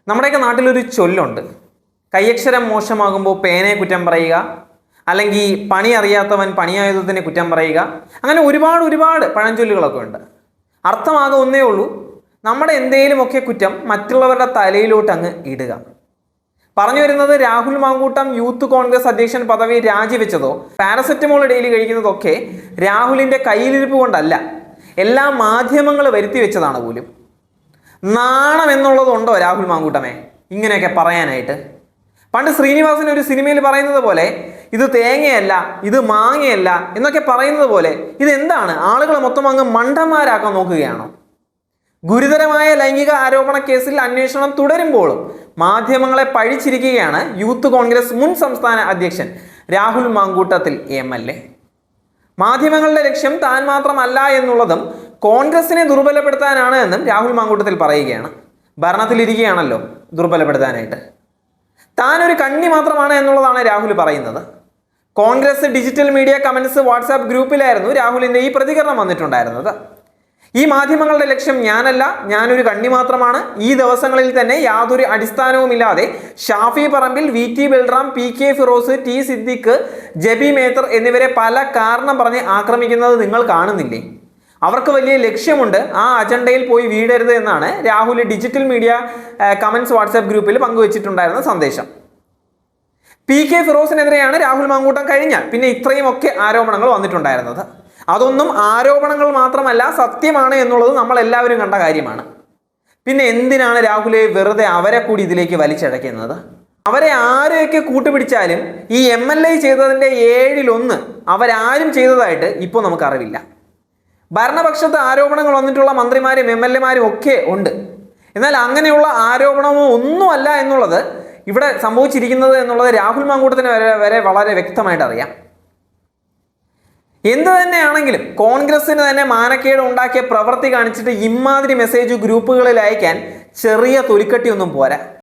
നമ്മുടെയൊക്കെ നാട്ടിലൊരു ചൊല്ലുണ്ട്. കയ്യക്ഷരം മോശമാകുമ്പോൾ പേനയെ കുറ്റം പറയുക, അല്ലെങ്കിൽ പണി അറിയാത്തവൻ പണിയായുധത്തിനെ കുറ്റം പറയുക. അങ്ങനെ ഒരുപാട് പഴഞ്ചൊല്ലുകളൊക്കെ ഉണ്ട്. അർത്ഥമാകെ ഒന്നേ ഉള്ളൂ, നമ്മുടെ എന്തെങ്കിലുമൊക്കെ കുറ്റം മറ്റുള്ളവരുടെ തലയിലോട്ട് അങ്ങ് ഇടുക. പറഞ്ഞു വരുന്നത്, രാഹുൽ മാങ്കൂട്ടം യൂത്ത് കോൺഗ്രസ് അധ്യക്ഷൻ പദവി രാജിവെച്ചതോ പാരസെറ്റമോൾ ഡെയിലി കഴിക്കുന്നതൊക്കെ രാഹുലിൻ്റെ കയ്യിലിരിപ്പ് കൊണ്ടല്ല, എല്ലാ മാധ്യമങ്ങൾ വരുത്തി വെച്ചതാണ് പോലും. നാണം എന്നുള്ളതുണ്ടോ രാഹുൽ മാങ്കൂട്ടമേ ഇങ്ങനെയൊക്കെ പറയാനായിട്ട്? പണ്ട് ശ്രീനിവാസൻ ഒരു സിനിമയിൽ പറയുന്നത് പോലെ, ഇത് തേങ്ങയല്ല, ഇത് മാങ്ങയല്ല എന്നൊക്കെ പറയുന്നത് പോലെ ഇതെന്താണ്, ആളുകളെ മൊത്തം അങ്ങ് മണ്ടന്മാരാക്കാൻ നോക്കുകയാണോ? ഗുരുതരമായ ലൈംഗിക ആരോപണ കേസിൽ അന്വേഷണം തുടരുമ്പോഴും മാധ്യമങ്ങളെ പഴിച്ചിരിക്കുകയാണ് യൂത്ത് കോൺഗ്രസ് മുൻ സംസ്ഥാന അധ്യക്ഷൻ രാഹുൽ മാങ്കൂട്ടത്തിൽ MLA. മാധ്യമങ്ങളുടെ ലക്ഷ്യം താൻ മാത്രമല്ല എന്നുള്ളതും കോൺഗ്രസിനെ ദുർബലപ്പെടുത്താനാണ് എന്നും രാഹുൽ മാങ്കൂട്ടത്തിൽ പറയുകയാണ്. ഭരണത്തിലിരിക്കുകയാണല്ലോ ദുർബലപ്പെടുത്താനായിട്ട്. താൻ ഒരു കണ്ണി മാത്രമാണ് എന്നുള്ളതാണ് രാഹുൽ പറയുന്നത്. Congress digital media comments WhatsApp ഗ്രൂപ്പിലായിരുന്നു രാഹുലിൻ്റെ ഈ പ്രതികരണം വന്നിട്ടുണ്ടായിരുന്നത്. ഈ മാധ്യമങ്ങളുടെ ലക്ഷ്യം ഞാനല്ല, ഞാനൊരു കണ്ണി മാത്രമാണ്. ഈ ദിവസങ്ങളിൽ തന്നെ യാതൊരു അടിസ്ഥാനവുമില്ലാതെ Shafi Parambil, VT Balram, PK Firoz, T Siddique, Jebi Mather എന്നിവരെ പല കാരണം പറഞ്ഞ് ആക്രമിക്കുന്നത് നിങ്ങൾ കാണുന്നില്ലേ? അവർക്ക് വലിയ ലക്ഷ്യമുണ്ട്, ആ അജണ്ടയിൽ പോയി വീഴരുത് എന്നാണ് Rahul digital media comments WhatsApp ഗ്രൂപ്പിൽ പങ്കുവച്ചിട്ടുണ്ടായിരുന്ന സന്ദേശം. PK ഫിറോസിനെതിരെയാണ് രാഹുൽ മാങ്കൂട്ടം കഴിഞ്ഞാൽ പിന്നെ ഇത്രയുമൊക്കെ ആരോപണങ്ങൾ വന്നിട്ടുണ്ടായിരുന്നത്. അതൊന്നും ആരോപണങ്ങൾ മാത്രമല്ല, സത്യമാണ് എന്നുള്ളത് നമ്മൾ എല്ലാവരും കണ്ട കാര്യമാണ്. പിന്നെ എന്തിനാണ് രാഹുലെ വെറുതെ അവരെ കൂടി ഇതിലേക്ക് വലിച്ചടയ്ക്കുന്നത്? അവരെ ആരെയൊക്കെ കൂട്ടുപിടിച്ചാലും ഈ MLA ചെയ്തതിൻ്റെ 7-1 അവരാരും ചെയ്തതായിട്ട് ഇപ്പോൾ നമുക്കറിവില്ല. ഭരണപക്ഷത്ത് ആരോപണങ്ങൾ വന്നിട്ടുള്ള മന്ത്രിമാരും MLA മാരും ഒക്കെ ഉണ്ട്. എന്നാൽ അങ്ങനെയുള്ള ആരോപണമോ ഒന്നുമല്ല എന്നുള്ളത് ഇവിടെ സംഭവിച്ചിരിക്കുന്നത് എന്നുള്ളത് രാഹുൽ മാങ്കൂട്ടത്തിന് വരെ വളരെ വ്യക്തമായിട്ട് അറിയാം. എന്ത് തന്നെയാണെങ്കിലും കോൺഗ്രസിന് തന്നെ മാനക്കേട് ഉണ്ടാക്കിയ പ്രവൃത്തി കാണിച്ചിട്ട് ഇമാതിരി മെസ്സേജ് ഗ്രൂപ്പുകളിൽ അയക്കാൻ ചെറിയ തൊലിക്കട്ടിയൊന്നും പോരാ.